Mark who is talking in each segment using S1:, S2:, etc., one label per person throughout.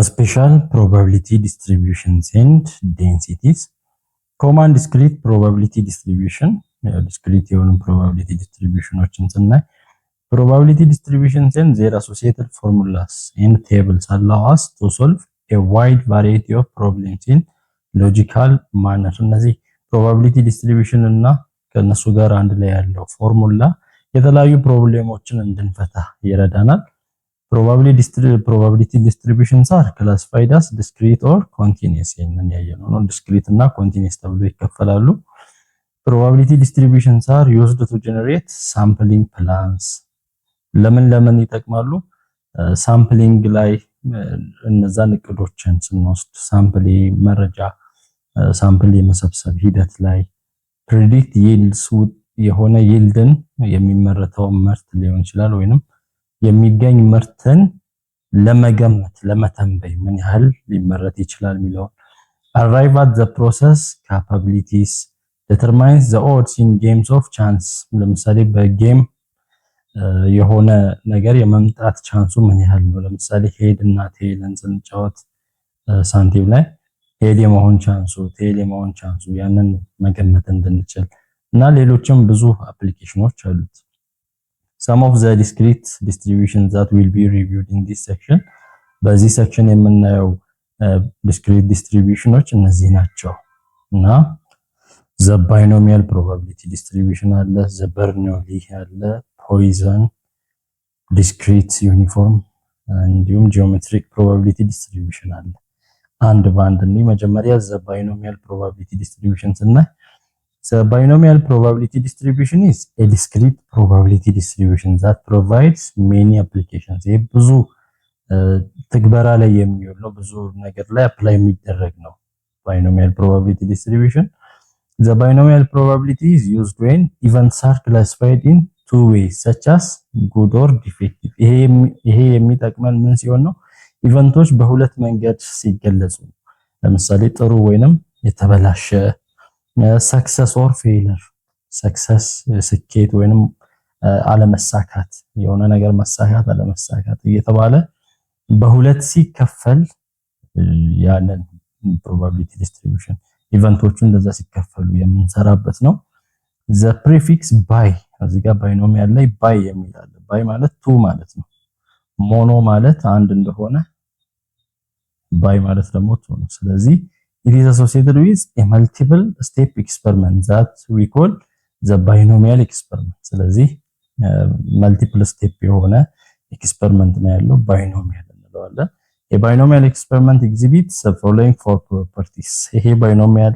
S1: Special probability distributions and densities. Common discrete probability distribution. Discrete የሆኑ probability distributionዎችን ስናይ probability distributions and their associated formulas and tables allow us to solve a wide variety of problems in logical manner. እነዚህ probability distribution እና ከነሱ ጋር አንድ ላይ ያለው ፎርሙላ የተለያዩ ፕሮብሌሞችን እንድንፈታ ይረዳናል። probability distributions are classified as discrete or continuous ይሄንን ያየነው ነው። discrete እና continuous ተብሎ ይከፈላሉ። probability distributions are used to generate sampling plans. ለምን ይጠቅማሉ? ሳምፕሊንግ ላይ እነዛን እቅዶችን ስንወስድ ሳምፕል መረጃ ሳምፕል የመሰብሰብ ሂደት ላይ predict yields የሆነ ይልድን የሚመረተው ምርት ሊሆን ይችላል ወይንም የሚገኝ ምርትን ለመገመት ለመተንበይ ምን ያህል ሊመረት ይችላል የሚለው arrive at the process capabilities determines the odds in games of chance. ለምሳሌ በጌም የሆነ ነገር የመምጣት ቻንሱ ምን ያህል ነው? ለምሳሌ ሄድ እና ቴልን ስንጫወት ሳንቲም ላይ ሄድ የመሆን ቻንሱ ቴል የመሆን ቻንሱ ያንን መገመት እንድንችል እና ሌሎችም ብዙ አፕሊኬሽኖች አሉት። Some of the discrete distributions that will be reviewed in this section. በዚህ ሴክሽን የምናየው discrete distributionዎች እነዚህ ናቸው እና the binomial probability distribution አለ፣ the Bernoulli አለ፣ Poisson discrete uniform እንዲሁም geometric probability distribution አለ። አንድ ባንድ ነው። መጀመሪያ the binomial probability distribution ስናይ the binomial probability distribution is a discrete probability distribution that provides many applications. ይሄ ብዙ ትግበራ ላይ የሚውል ነው፣ ብዙ ነገር ላይ አፕላይ የሚደረግ ነው። binomial probability distribution. The binomial probability is used when events are classified in two ways such as good or defective. ይሄ የሚጠቅመን ምን ሲሆን ነው? ኢቨንቶች በሁለት መንገድ ሲገለጹ፣ ለምሳሌ ጥሩ ወይንም የተበላሸ success or failure. success ስኬት ወይንም አለመሳካት፣ የሆነ ነገር መሳካት አለመሳካት እየተባለ በሁለት ሲከፈል ያንን probability distribution ኢቨንቶቹ እንደዛ ሲከፈሉ የምንሰራበት ነው። the prefix by እዚህ ጋር ባይኖሚያል ላይ by የሚል አለ። by ማለት two ማለት ነው። ሞኖ ማለት አንድ እንደሆነ by ማለት ደግሞ two ነው። ስለዚህ it is associated with a multiple step experiment that we call the binomial experiment. ስለዚህ multiple step የሆነ ኤክስፐሪመንት ነው ያለው ባይኖሚያል እንለዋለን። የባይኖሚያል ኤክስፐሪመንት exhibits the following four properties. ይሄ ባይኖሚያል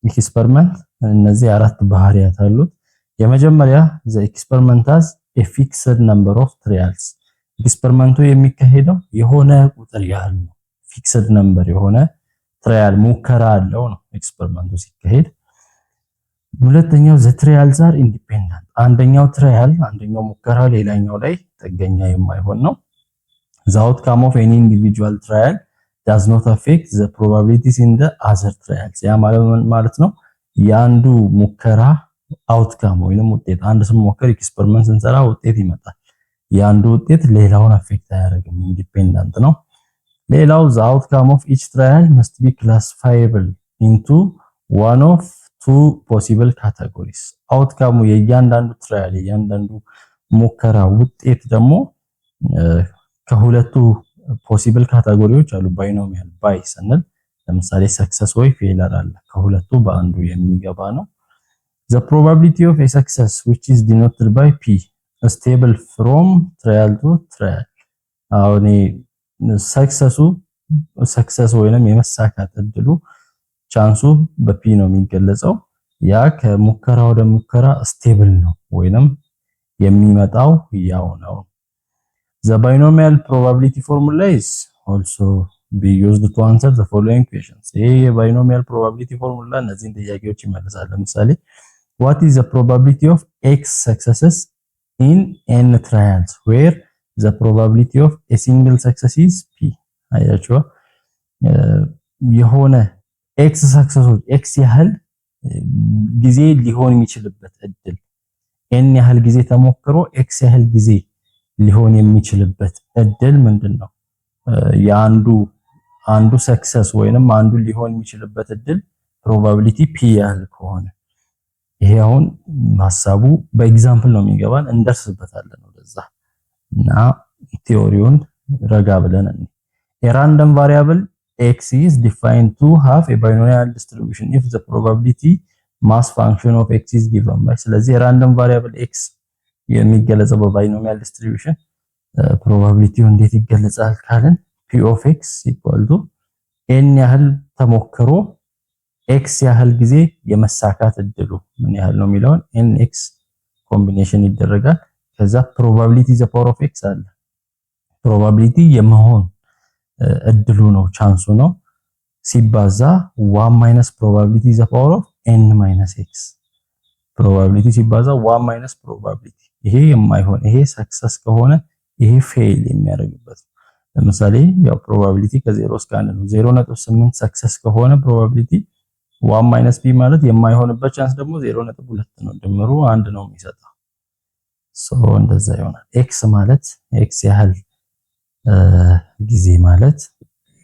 S1: ኤክስፐሪመንት እነዚህ አራት ባህሪያት አሉት። የመጀመሪያ the experiment has a fixed number of trials. ኤክስፐሪመንቱ የሚካሄደው የሆነ ቁጥር ያህል ነው። fixed number የሆነ ትራያል ሙከራ አለው ነው ኤክስፐሪመንቱ ሲካሄድ። ሁለተኛው the trials are independent. አንደኛው ትራያል አንደኛው ሙከራ ሌላኛው ላይ ጥገኛ የማይሆን ነው። the outcome of any individual trial does not affect the probabilities in the other trials. ያ ማለት ነው ያንዱ ሙከራ አውትካም ወይንም ውጤት፣ አንድ ስም ሞከር ኤክስፐሪመንት ስንሰራ ውጤት ይመጣል። ያንዱ ውጤት ሌላውን አፌክት አያደርግም፣ ኢንዲፔንደንት ነው። ሌላው the outcome of each trial must be classifiable into one of two possible categories. outcome የእያንዳንዱ ትራያል የእያንዳንዱ ሙከራ ውጤት ደግሞ ከሁለቱ ፖሲብል ካቴጎሪዎች አሉ። ባይኖሚያል ባይ ስንል ለምሳሌ ሰክሰስ ወይ ፌለር አለ፣ ከሁለቱ በአንዱ የሚገባ ነው። the probability of a success which is denoted by p is stable from trial to trial. አሁን ሰክሰስ ወይንም የመሳካት እድሉ ቻንሱ በፒ ነው የሚገለጸው። ያ ከሙከራ ወደ ሙከራ ስቴብል ነው ወይንም የሚመጣው ያው ነው። the binomial probability formula is also be used to answer the following questions. ይሄ የባይኖሚያል probability formula እነዚህን ጥያቄዎች ይመልሳል። ለምሳሌ what is the probability of x successes in n trials where the probability of a single success is p. አያችሁ የሆነ ኤክስ ሰክሰሶች ኤክስ ያህል ጊዜ ሊሆን የሚችልበት እድል ኤን ያህል ጊዜ ተሞክሮ ኤክስ ያህል ጊዜ ሊሆን የሚችልበት እድል ምንድነው? የአንዱ አንዱ ሰክሰስ ወይንም አንዱ ሊሆን የሚችልበት እድል ፕሮባቢሊቲ ፒ ያህል ከሆነ ይሄ አሁን ሐሳቡ በኤግዛምፕል ነው የሚገባን እንደርስበታለን ወደዛ እና ቲዮሪውን ረጋ ብለን a random variable x is defined to have a binomial distribution if the probability mass function of x is given by ስለዚህ random variable x የሚገለጸው በባይኖሚያል ዲስትሪቢዩሽን ፕሮባቢሊቲው እንዴት ይገለጻል ካልን p of x n ያህል ተሞክሮ x ያህል ጊዜ የመሳካት እድሉ ምን ያህል ነው የሚለውን nx ኮምቢኔሽን ይደረጋል ከዛ ፕሮባቢሊቲ ዘ ፓወር ኦፍ x አለ ፕሮባቢሊቲ የመሆን እድሉ ነው ቻንሱ ነው ሲባዛ 1 ማይነስ ፕሮባቢሊቲ ዘ ፓወር ኦፍ n ማይነስ x ፕሮባቢሊቲ ሲባዛ 1 ማይነስ ፕሮባቢሊቲ ይሄ የማይሆን ይሄ ሰክሰስ ከሆነ ይሄ ፌል የሚያደርግበት ለምሳሌ ያው ፕሮባቢሊቲ ከ0 እስከ 1 ነው 0.8 ሰክሰስ ከሆነ ፕሮባቢሊቲ 1 ማይነስ p ማለት የማይሆንበት ቻንስ ደግሞ 0.2 ነው ድምሩ 1 ነው የሚሰጠው ሶ እንደዛ ይሆናል x ማለት x ያህል ጊዜ ማለት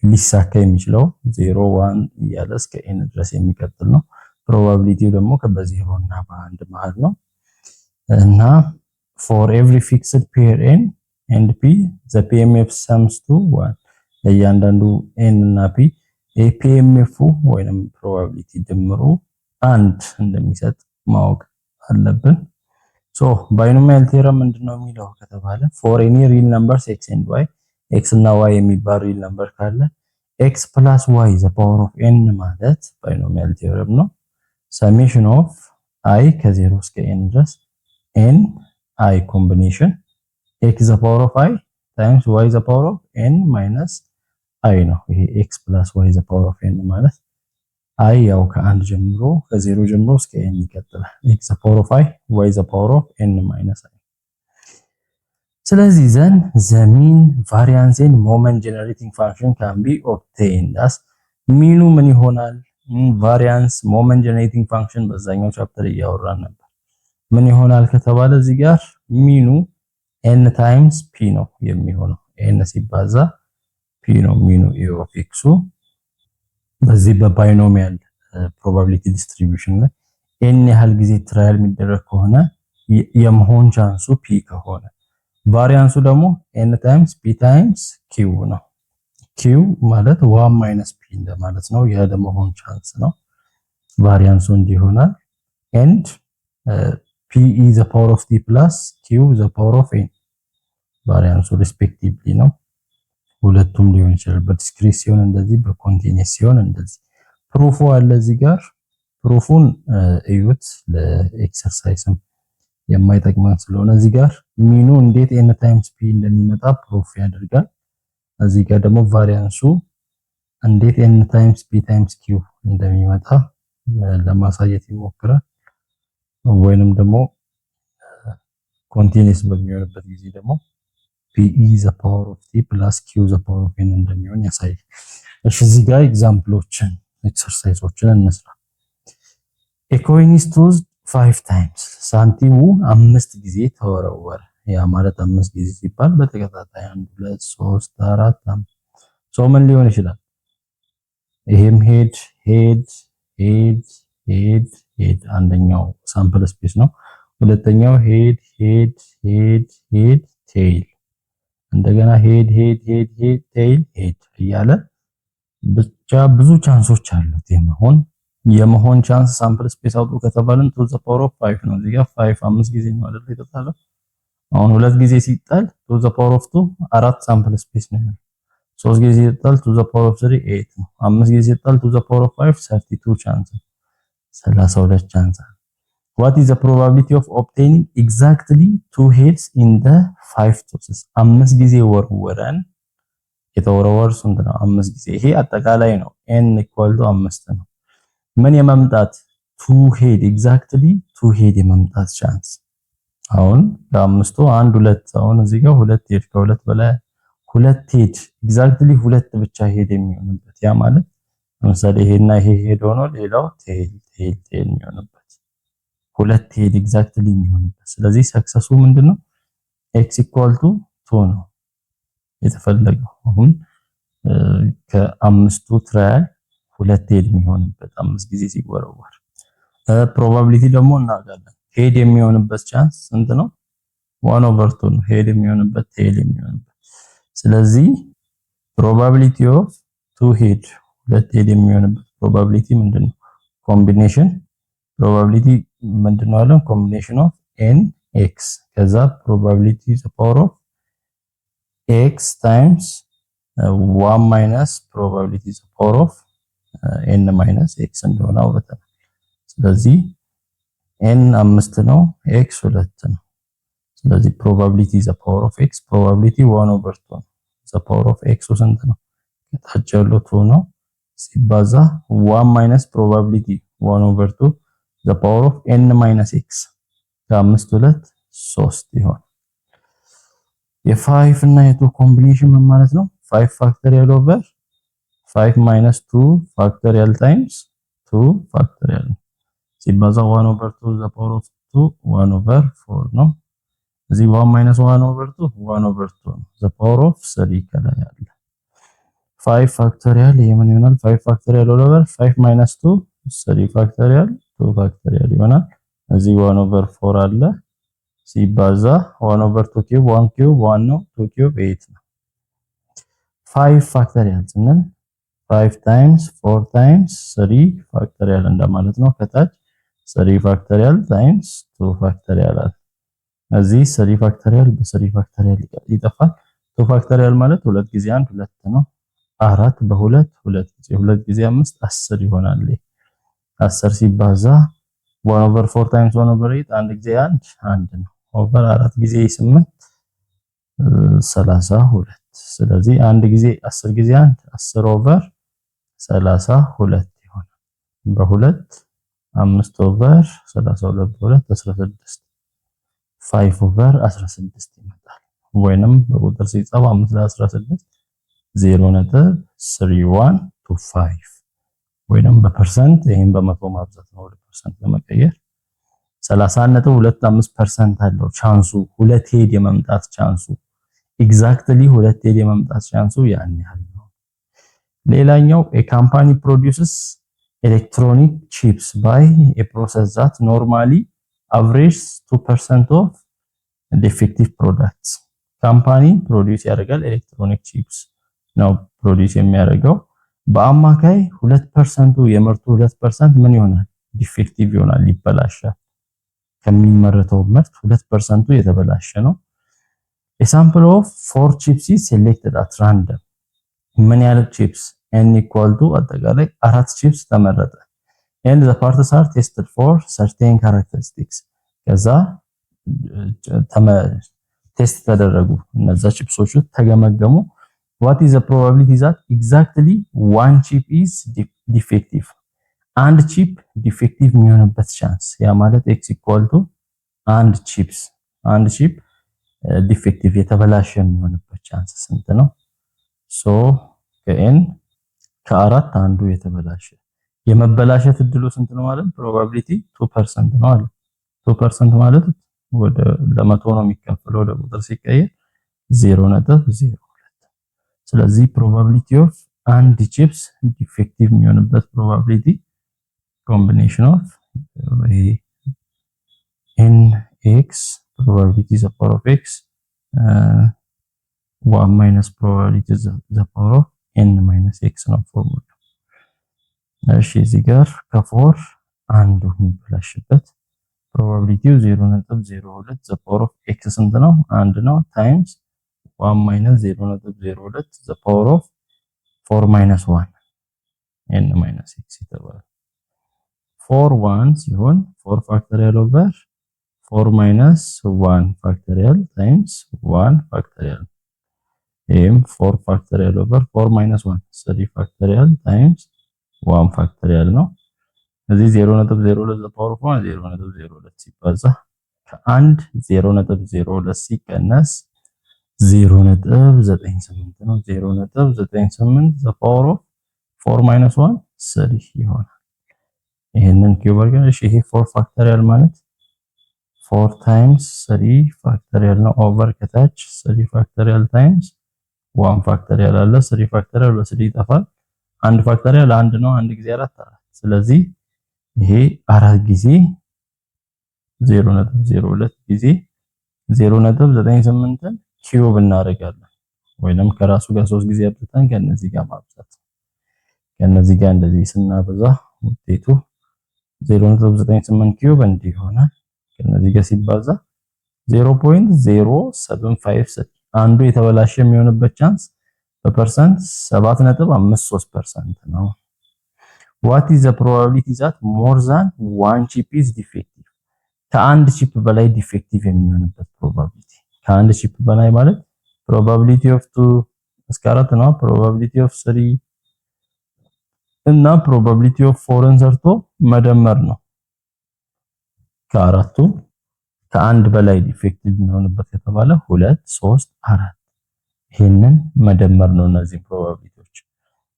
S1: ሊሳካ የሚችለው 0 1 እያለ እስከ n ድረስ የሚቀጥል ነው ፕሮባቢሊቲው ደግሞ ከ0 እና በ1 መሃል ነው እና for every fixed pair n and p the pmf sums to 1 ለእያንዳንዱ n እና p apmf ወይንም ፕሮባቢሊቲ ድምሩ 1 እንደሚሰጥ ማወቅ አለብን ሶ ባይኖሚያል ቴረም ምንድነው የሚለው ከተባለ for any real numbers x and y x እና y የሚባል ሪል ነምበር ካለ x plus y the power of n ማለት ባይኖሚያል ቴረም ነው summation of i ከ0 እስከ n ድረስ n i combination x the power of i times y the power of n minus i ነው ይሄ x plus y the power of n ማለት i ያው ከ1 ጀምሮ ከ0 ጀምሮ እስከ n ይቀጥላል x the power of i y the power of n minus i ስለዚህ then the mean variance and moment generating function can be obtained as ሚኑ ምን ይሆናል variance moment generating function በዛኛው ቻፕተር እያወራን ነበር ምን ይሆናል ከተባለ እዚህ ጋር ሚኑ n times p ነው የሚሆነው n ሲባዛ p ነው ሚኑ of x በዚህ በባይኖሚያል ፕሮባቢሊቲ ዲስትሪቢዩሽን ላይ n ያህል ጊዜ ትራያል የሚደረግ ከሆነ የመሆን ቻንሱ p ከሆነ ቫሪያንሱ ደግሞ n times p times q ነው q ማለት 1 minus p እንደማለት ነው ያ ለመሆን ቻንስ ነው ቫሪያንሱ እንዲሆናል and p is the power of t plus q the power of n ቫሪያንሱ ሪስፔክቲቭሊ ነው ሁለቱም ሊሆን ይችላል በዲስክሪት ሲሆን እንደዚህ በኮንቲኒየስ ሲሆን እንደዚህ ፕሩፉ አለ እዚህ ጋር ፕሩፉን እዩት ለኤክሰርሳይዝም የማይጠቅመን ስለሆነ እዚህ ጋር ሚኑ እንዴት n times p እንደሚመጣ ፕሩፍ ያደርጋል እዚህ ጋር ደግሞ ቫሪያንሱ እንዴት n times p times q እንደሚመጣ ለማሳየት ይሞክራል ወይንም ደግሞ ኮንቲኒየስ በሚሆንበት ጊዜ ደግሞ p is the power of t plus q the power of n እንደሚሆን ያሳያል እሺ እዚህ ጋር ኤግዛምፕሎችን ኤክሰርሳይዞችን እንስራ a coin is tossed 5 times ሳንቲሙ 5 ጊዜ ተወረወረ ያ ማለት 5 ጊዜ ሲባል በተከታታይ 1 2 3 4 5 ሶ ምን ሊሆን ይችላል ይሄም ሄድ ሄድ ሄድ ሄድ ሄድ አንደኛው ሳምፕል ስፔስ ነው ሁለተኛው ሄድ ሄድ ሄድ ሄድ ቴይል እንደገና ሄድ ሄድ ሄድ ሄድ ቴይል ሄድ እያለ ብቻ ብዙ ቻንሶች አሉት የመሆን ቻንስ ሳምፕል ስፔስ አውጡ ከተባለን to the power of 5 ነው እዚህ ጋር 5 ጊዜ ነው አይደል የተጣለው አሁን 2 ጊዜ ሲጣል to the power of 2 አራት ሳምፕል ስፔስ ነው ያለው 3 ጊዜ ሲጣል to the power of 3 8 ነው 5 ጊዜ ሲጣል to the power of 5 32 ቻንስ 32 ቻንስ what is the probability of obtaining exactly 2 heads in the 5 tosses 5 ጊዜ ወርወረን የተወረወር ስንት ነው 5 ጊዜ ይሄ አጠቃላይ ነው n = 5 ነው ምን የመምጣት 2 ሄድ ኤግዛክትሊ 2 ሄድ የመምጣት ቻንስ አሁን ከአምስቱ 1 2 አሁን እዚህ ጋር 2 ሄድ ከሁለት በላይ 2 ሄድ ኤግዛክትሊ 2 ብቻ ሄድ የሚሆንበት ያ ማለት ለምሳሌ ይሄና ይሄ ሄድ ሆኖ ሌላው ቴል የሚሆንበት 2 ሄድ ኤግዛክትሊ የሚሆንበት ስለዚህ ሰክሰሱ ምንድነው x = 2 ነው የተፈለገው አሁን ከአምስቱ ትራያል ሁለት ሄድ የሚሆንበት 5 ጊዜ ሲወረወር ፕሮባቢሊቲ ደግሞ እናውቃለን። ሄድ የሚሆንበት ቻንስ ስንት ነው? 1/2 ነው። ሄድ የሚሆንበት ቴል የሚሆንበት። ስለዚህ ፕሮባቢሊቲ ኦፍ ቱ ሄድ ሁለት ሄድ የሚሆንበት ፕሮባቢሊቲ ምንድነው? ኮምቢኔሽን ፕሮባቢሊቲ ምንድነው አለ? ኮምቢኔሽን ኦፍ n x ከዛ ፕሮባቢሊቲ ዘ ፓወር ኦፍ x ታይምስ 1 ማይነስ ፕሮባቢሊቲ ዘ ፓወር ኦፍ n ማይነስ x እንደሆነ አውርተናል። ስለዚህ n 5 ነው x 2 ነው። ስለዚህ ፕሮባቢሊቲ ዘ ፓወር ኦፍ x ፕሮባቢሊቲ 1/2 ነው። ዘ ፓወር ኦፍ x ስንት ነው? ከታች ያለው 2 ነው ሲባዛ 1 ማይነስ ፕሮባቢሊቲ 1/2 ዘ ፓወር ኦፍ n ማይነስ x ከ5 2 3 ይሆን። የ5 እና የ2 ኮምቢኔሽን ምን ማለት ነው? 5 ፋክቶሪያል ኦቨር 5 ማይነስ 2 ፋክቶሪያል ታይምስ 2 ፋክቶሪያል ሲባዛ 1/2 ዘ ፓወር ኦፍ 2 1/4 ነው። እዚህ 1 ማይነስ 1/2 1/2 ነው። ዘ ፓወር ኦፍ 3 ከላይ አለ። 5 ፋክቶሪያል ይሄ ምን ይሆናል? 5 ፋክቶሪያል ኦቨር 5 ማይነስ 2 3 ፋክቶሪያል 2 ፋክቶሪያል ይሆናል። እዚህ 1/4 አለ ሲባዛ 1/2 ኪዩብ 1 ኪዩብ 1 ነው 2 ኪዩብ 8 ነው። 5 ፋክቶሪያል ስንል 5 ታይምስ 4 ታይምስ 3 ፋክቶሪያል እንደማለት ነው። ከታች 3 ፋክቶሪያል ታይምስ 2 ፋክቶሪያል አለ። እዚህ 3 ፋክቶሪያል በ3 ፋክቶሪያል ይጠፋል። 2 ፋክቶሪያል ማለት 2 ጊዜ 1 2 ነው። 4 በ2 2 ጊዜ 2 ጊዜ 5 10 ይሆናል። 10 ሲባዛ 1/4 ታይምስ 1/8 1 ጊዜ 1 1 ነው። ኦቨር 4 ጊዜ 8 32 ስለዚህ 1 ጊዜ 10 ጊዜ 1 10 ኦቨር 32 ይሆናል። በ2 5 ኦቨር 32 በ2 16 5 ኦቨር 16 ይመጣል። ወይንም በቁጥር ሲጻፍ 5 ለ16 0.3125 ወይንም በፐርሰንት ይሄን በመቶ ማብዛት ነው ወደ ፐርሰንት ለመቀየር 30.25% አለው ቻንሱ ሁለት ሄድ የመምጣት ቻንሱ ኤግዛክትሊ ሁለት ሄድ የመምጣት ቻንሱ ያን ያህል ነው። ሌላኛው a company produces electronic chips by a process that normally averages 2% of defective products ካምፓኒ ፕሮዲዩስ ያደርጋል ኤሌክትሮኒክ ቺፕስ ነው ፕሮዲዩስ የሚያደርገው በአማካይ 2% የምርቱ 2% ምን ይሆናል ዲፌክቲቭ ይሆናል ይበላሻል ከሚመረተው ምርት 2% የተበላሸ ነው a sample of 4 chips is selected at random ምን ያህል chips n equal to አጠቃላይ 4 chips ተመረጠ and the parts are tested for certain characteristics ከዛ ቴስት ተደረጉ እነዛ ቺፕሶቹ ተገመገሙ what is the probability that exactly one chip is defective አንድ ቺፕ ዲፌክቲቭ የሚሆንበት ቻንስ ያ ማለት x equal to አንድ ቺፕ ዲፌክቲቭ የተበላሸ የሚሆንበት ቻንስ ስንት ነው ሶ ከn ከአራት አንዱ የተበላሸ የመበላሸት እድሉ ስንት ነው ማለት ፕሮባቢሊቲ 2% ነው አለ 2% ማለት ወደ ለመቶ ነው የሚከፈለው ወደ ቁጥር ሲቀየር 0.02 ስለዚህ ፕሮባቢሊቲ ኦፍ አንድ ቺፕስ ዲፌክቲቭ የሚሆንበት ፕሮባቢሊቲ ኮምቢኔሽን ኦፍ nx probability the power of x 1 minus probability the power of n minus x ነው ፎርሙላ እሺ እዚህ ጋር ከ4 አንዱ የሚበላሽበት probability 0.02 the power of x ስንት ነው 1 ነው times 1 minus 0.02 the power of 4 minus 1 n minus x ይተባላል 4 1 ሲሆን 4 factorial over 4 minus 1 factorial times 1 factorial m 4 factorial over 4 minus 1 3 factorial times 1 factorial ነው እዚህ 0.02 the power of 1 0.02 ሲባዛ ከአንድ 0.02 ሲቀነስ 0.98 ነው 0.98 the power of 4 minus 1 3 ይሆናል ይሄንን ኪዩብ አድርገን እሺ ይሄ 4 ፋክቶሪያል ማለት 4 times 3 ፋክቶሪያል ነው ኦቨር ከታች 3 ፋክቶሪያል times 1 ፋክተሪያል አለ 3 ፋክተሪያል በ3 ይጠፋል። 1 ፋክተሪያል 1 ነው። 1 ጊዜ 4 4። ስለዚህ ይሄ 4 ጊዜ 0.02 ጊዜ 0.98ን ኪዩብ እናደርጋለን። ወይንም ከራሱ ጋር 3 ጊዜ አብዝተን ከነዚህ ጋር ማብዛት። ከነዚህ ጋር እንደዚህ ስናበዛ ውጤቱ 0.98 ኪዩብ እንዲህ ይሆናል። ከነዚህ ጋር ሲባዛ 0.075 አንዱ የተበላሸ የሚሆንበት ቻንስ በፐርሰንት 7.53% ነው። what is the probability that more than one chip is defective? ከአንድ ቺፕ በላይ ዲፌክቲቭ የሚሆንበት ፕሮባቢሊቲ። ከአንድ ቺፕ በላይ ማለት probability of 2 እስከ 4 ነው። probability of 3 እና probability of 4ን ሰርቶ መደመር ነው። ከአራቱ ከአንድ በላይ ዲፌክቲቭ የሚሆንበት ከተባለ 2 3 4 ይሄንን መደመር ነው እነዚህ ፕሮባቢሊቲዎች።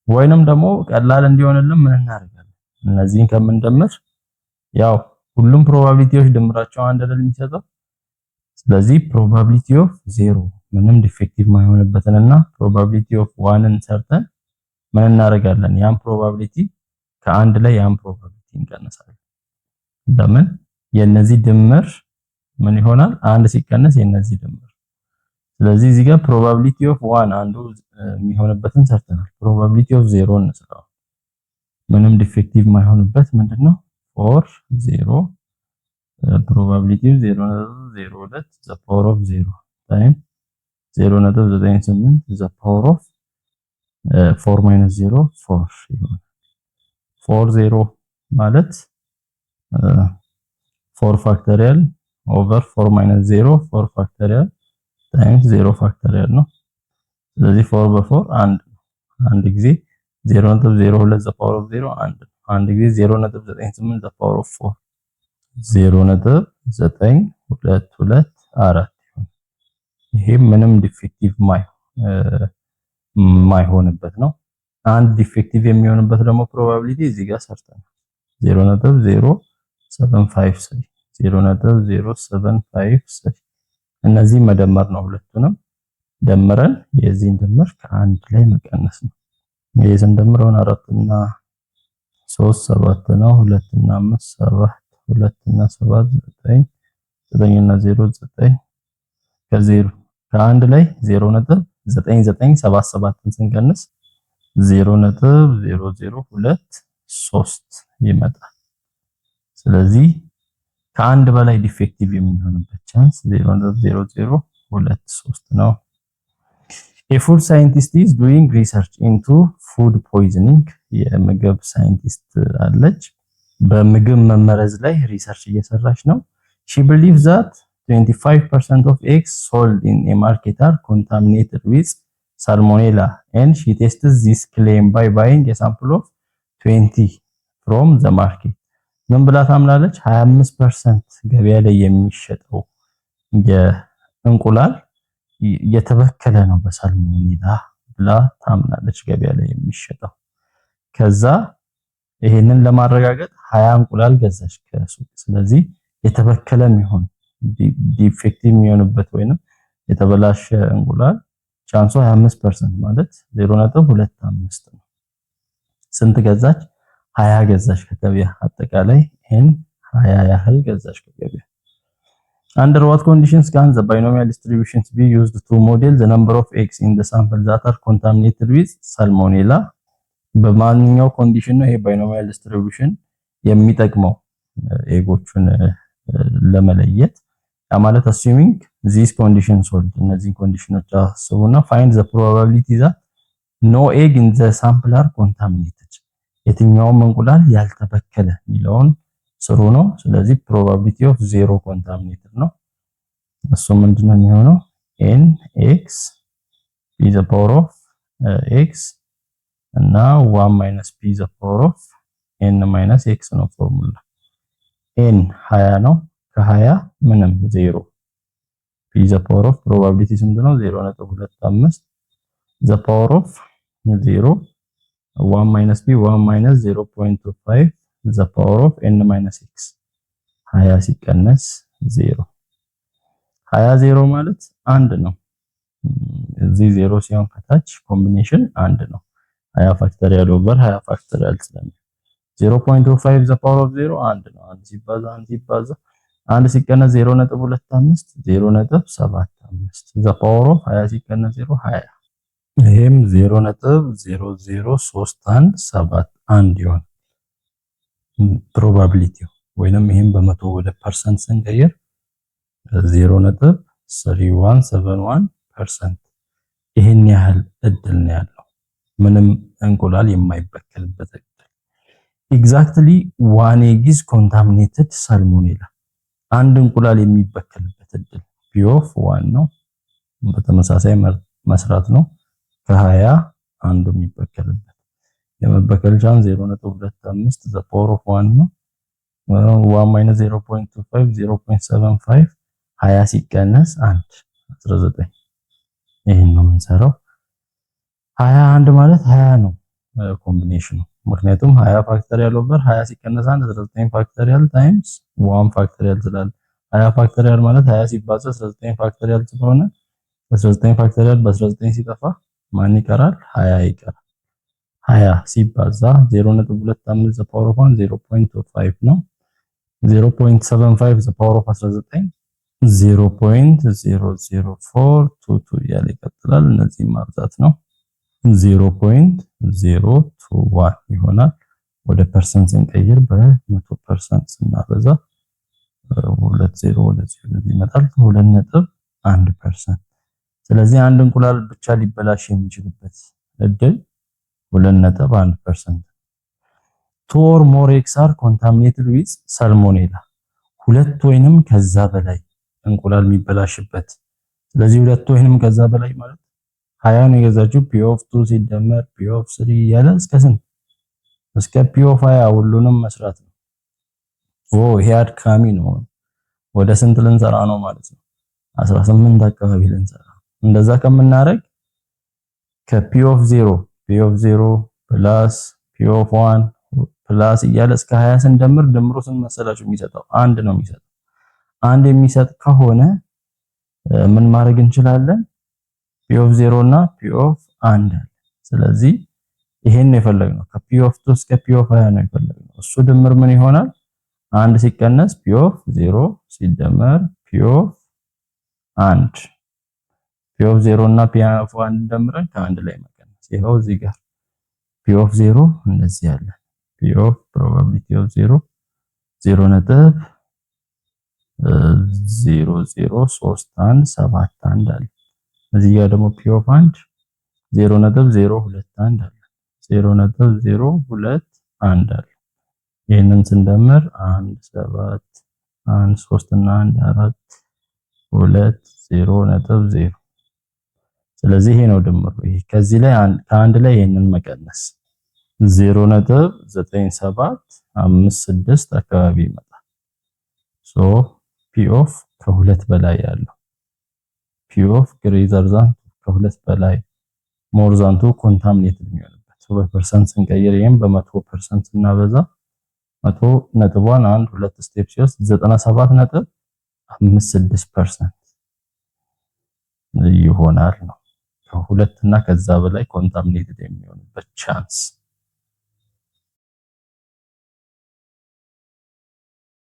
S1: ወይንም ደግሞ ቀላል እንዲሆንልን ምን እናደርጋለን? እነዚህን ከምንደምር ያው ሁሉም ፕሮባቢሊቲዎች ድምራቸው አንድ አይደል የሚሰጠው። ስለዚህ probability of 0 ምንም ዲፌክቲቭ ማይሆንበትንና probability of 1ን ሰርተን ምን እናደርጋለን? ያን ፕሮባቢሊቲ ከአንድ ላይ ያን ፕሮባቢሊቲ እንቀንሳለን። ለምን? የነዚህ ድምር ምን ይሆናል? አንድ ሲቀነስ የነዚህ ድምር። ስለዚህ እዚህ ጋር probability of 1 አንዱ የሚሆንበትን ሰርተናል። probability of 0 እንስራው። ምንም ዲፌክቲቭ ማይሆንበት ምንድነው? 4 0 probability of 0.02 the power of 0 time 0.98 the power of 4 minus 0 4 ይሆናል። 4 0 ማለት 4 ፋክተሪያል ኦቨር 4 minus 0 4 ፋክተሪያል ታይምስ 0 ፋክተሪያል ነው። ስለዚህ 4 በ4 አንድ ጊዜ 0.02 the power of 0 አንድ ጊዜ 0.98 the power of 4 0.9224 ይሆናል። ይሄ ምንም ዲፌክቲቭ ማይሆንበት ነው። አንድ ዲፌክቲቭ የሚሆንበት ደግሞ ፕሮባቢሊቲ እዚህ ጋር ሰርተናል 0.0753 እነዚህ መደመር ነው። ሁለቱንም ደምረን የዚህን ድምር ከአንድ ላይ መቀነስ ነው። ይሄ ስንደምረው 4 እና 3 7 ነው። 2 እና 5 7 2 እና 7 9 9 እና 0 9 ከ0 ከአንድ ላይ 0.9977ን ስንቀንስ 0.0023 ይመጣል። ስለዚህ ከአንድ በላይ ዲፌክቲቭ የሚሆንበት ቻንስ 0.0023 ነው። A food scientist is doing research into food poisoning. የምግብ ሳይንቲስት አለች በምግብ መመረዝ ላይ ሪሰርች እየሰራች ነው። She believes that 25% of eggs sold in a market are contaminated with salmonella and she tested this claim by buying a sample of 20 from the market. ምን ብላ ታምናለች? 25% ገበያ ላይ የሚሸጠው የእንቁላል የተበከለ ነው በሳልሞኔላ ብላ ታምናለች ገበያ ላይ የሚሸጠው። ከዛ ይሄንን ለማረጋገጥ 20 እንቁላል ገዛች ከሱቅ። ስለዚህ የተበከለ የሚሆን ዲፌክቲቭ የሚሆንበት ወይንም የተበላሸ እንቁላል ቻንሱ 25% ማለት 0.25 ነው። ስንት ገዛች? 20 ገዛች ከገበያ። አጠቃላይ ይሄን 20 ያህል ገዛች ከገበያ። Under what conditions can the binomial distributions be used to model the number of eggs in the sample that are contaminated with salmonella? በማንኛው ኮንዲሽን ነው ይሄ ባይኖሚያል ዲስትሪቢዩሽን የሚጠቅመው ኤጎቹን ለመለየት? ያ ማለት assuming these conditions hold እነዚህ ኮንዲሽኖች አስቡና find the probability that no egg in the sample are contaminated የትኛውም እንቁላል ያልተበከለ የሚለውን ስሩ ነው። ስለዚህ probability of 0 contaminated ነው። እሱ ምንድነው የሚሆነው? n x p the power of x እና 1 minus p the power of n minus x ነው ፎርሙላ። n 20 ነው። ከ20 ምንም 0 p the power of probability ስንት ነው? 0.25 the power of 0 1 minus p 1 minus 0.25 the power of n minus x 20 ሲቀነስ 0 20 0 ማለት 1 ነው። እዚህ 0 ሲሆን ከታች ኮምቢኔሽን 1 ነው። 20 ፋክተሪያል ኦቨር 20 ፋክተሪያል ስለሚሆን 0.25 ዘ ፓወር ኦፍ 0 1 ነው። 1 ሲባዛ 1 ሲባዛ 1 ሲቀነስ 0.25 0.75 ዘ ፓወር ኦፍ 20 ሲቀነስ 0 20 ይሄም 0.00317 ይሆናል ፕሮባቢሊቲው ወይንም ይሄም በመቶ ወደ ፐርሰንት ስንቀይር 0.3171% ይሄን ያህል እድል ነው ያለው ምንም እንቁላል የማይበከልበት እድል። ኤግዛክትሊ 1 egg is contaminated salmonella አንድ እንቁላል የሚበከልበት እድል P of 1 ነው። በተመሳሳይ መስራት ነው። ከ20 አንዱ የሚበከልበት የመበከል ቻንስ 0.25 the power of 1 ነው። 1 minus 0.25 0.75 20 ሲቀነስ 1 19 ይሄን ነው የምንሰራው። 21 ማለት 20 ነው ኮምቢኔሽኑ ምክንያቱም 20 ፋክተሪያል ኦቨር 20 ሲቀነስ 1 19 ፋክተሪያል ታይምስ 1 ፋክተሪያል ስላለ 20 ፋክተሪያል ማለት 20 ሲባዛ 19 ፋክተሪያል ስለሆነ 19 ፋክተሪያል በ19 ሲጠፋ ማን ይቀራል? 20 ይቀራል። 20 ሲባዛ 0.25 the power of 1 0.25 ነው። 0.75 the power of 19 0.00422 እያለ ይቀጥላል። እነዚህ ማብዛት ነው። 0.021 ይሆናል። ወደ ፐርሰንት ስንቀይር በ100% ስናበዛ 20 ወደዚህ ይመጣል 2.1%። ስለዚህ አንድ እንቁላል ብቻ ሊበላሽ የሚችልበት እድል 2.1%። 2 or more eggs are contaminated with salmonella ሁለት ወይንም ከዛ በላይ እንቁላል የሚበላሽበት። ስለዚህ ሁለት ወይንም ከዛ በላይ ማለት 20 ነው የገዛችው P of 2 ሲደመር P of 3 ያለ እስከ ስንት? እስከ P of 20 ሁሉንም መስራት ነው። ይሄ አድካሚ ነው። ወደ ስንት ልንሰራ ነው ማለት ነው? 18 አካባቢ ልንሰራ። እንደዛ ከምናረግ ከP of 0 P of 0 plus P of 1 plus እያለ እስከ 20 ስንደምር ድምሩ ስንት መሰላችሁ የሚሰጠው? 1 ነው የሚሰጠው። 1 የሚሰጥ ከሆነ ምን ማድረግ እንችላለን? P of 0 እና P of 1 አለ። ስለዚህ ይሄን ነው የፈለግነው። ከP of 2 እስከ P of 20 ነው የፈለግነው። እሱ ድምር ምን ይሆናል? 1 ሲቀነስ P of 0 ሲደመር P of 1 P of 0 እና P of 1 ደምረን ከአንድ ላይ መቀነስ። ይሄው እዚህ ጋር P of 0 እንደዚህ ያለ P of probability of 0 0.00317 አለ። እዚህ ጋር ደግሞ P of 1 0.021 አለ 0.021 አለ። ይሄንን ስንደምር 1 7 1 3 እና 1 4 2 0.0 ስለዚህ ይሄ ነው ድምሩ። ይሄ ከዚህ ላይ ከአንድ ላይ ይሄንን መቀነስ 0.9756 አካባቢ ይመጣል። ሶ P of ከሁለት በላይ ያለው P of greater than ከሁለት በላይ more than 2 contaminated የሚሆንበት በፐርሰንት ስንቀይር ይሄን በ100% ስናበዛ 100.1 2 ስቴፕ ሲወስድ 97.56% ይሆናል ነው። ከሁለት እና ከዛ በላይ ኮንታሚኔትድ የሚሆንበት ቻንስ